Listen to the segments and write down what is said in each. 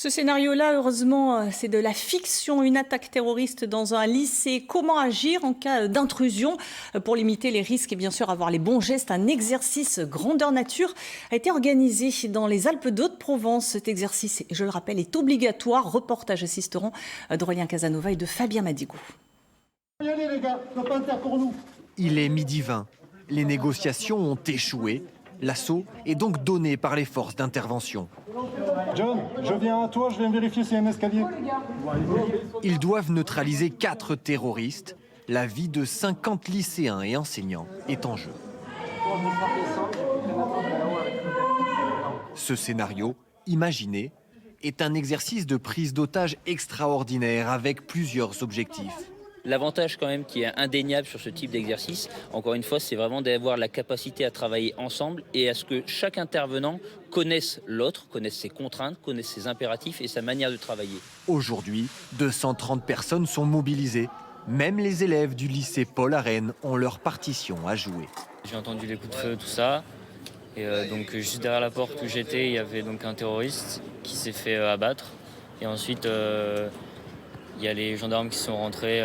Ce scénario-là, heureusement, c'est de la fiction. Une attaque terroriste dans un lycée. Comment agir en cas d'intrusion pour limiter les risques et bien sûr avoir les bons gestes? Un exercice grandeur nature a été organisé dans les Alpes d'Haute-Provence. Cet exercice, je le rappelle, est obligatoire. Reportage assisteront d'Aurélien Casanova et de Fabien Madigou. Allez les gars, pas inter pour nous. Il est 12h20. Les négociations ont échoué. L'assaut est donc donné par les forces d'intervention. John, je viens à toi, je viens vérifier s'il y a un escalier. Ils doivent neutraliser 4 terroristes. La vie de 50 lycéens et enseignants est en jeu. Ce scénario, imaginé, est un exercice de prise d'otage extraordinaire avec plusieurs objectifs. L'avantage quand même qui est indéniable sur ce type d'exercice, encore une fois, c'est vraiment d'avoir la capacité à travailler ensemble et à ce que chaque intervenant connaisse l'autre, connaisse ses contraintes, connaisse ses impératifs et sa manière de travailler. Aujourd'hui, 230 personnes sont mobilisées. Même les élèves du lycée Paul Arène ont leur partition à jouer. J'ai entendu les coups de feu, tout ça. Et donc juste derrière la porte où j'étais, il y avait donc un terroriste qui s'est fait abattre. Et ensuite, il y a les gendarmes qui sont rentrés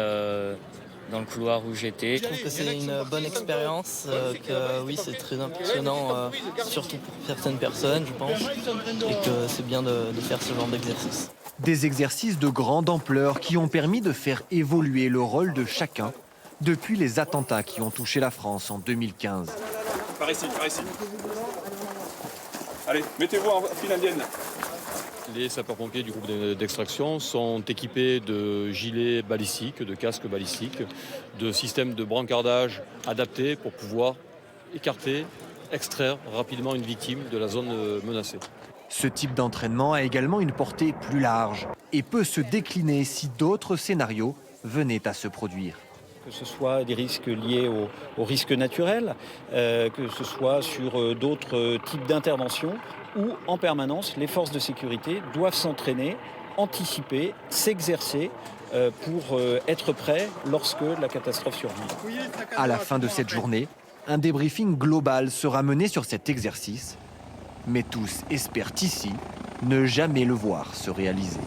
dans le couloir où j'étais. Je trouve que c'est une bonne expérience, que oui, c'est très impressionnant, surtout pour certaines personnes, je pense, et que c'est bien de faire ce genre d'exercice. Des exercices de grande ampleur qui ont permis de faire évoluer le rôle de chacun depuis les attentats qui ont touché la France en 2015. Par ici, par ici. Allez, mettez-vous en file indienne. Les sapeurs-pompiers du groupe d'extraction sont équipés de gilets balistiques, de casques balistiques, de systèmes de brancardage adaptés pour pouvoir écarter, extraire rapidement une victime de la zone menacée. Ce type d'entraînement a également une portée plus large et peut se décliner si d'autres scénarios venaient à se produire. Que ce soit des risques liés aux risques naturels, que ce soit sur d'autres types d'interventions, où en permanence les forces de sécurité doivent s'entraîner, anticiper, s'exercer pour être prêts lorsque la catastrophe survient. À la fin de cette journée, un débriefing global sera mené sur cet exercice, mais tous espèrent ici ne jamais le voir se réaliser.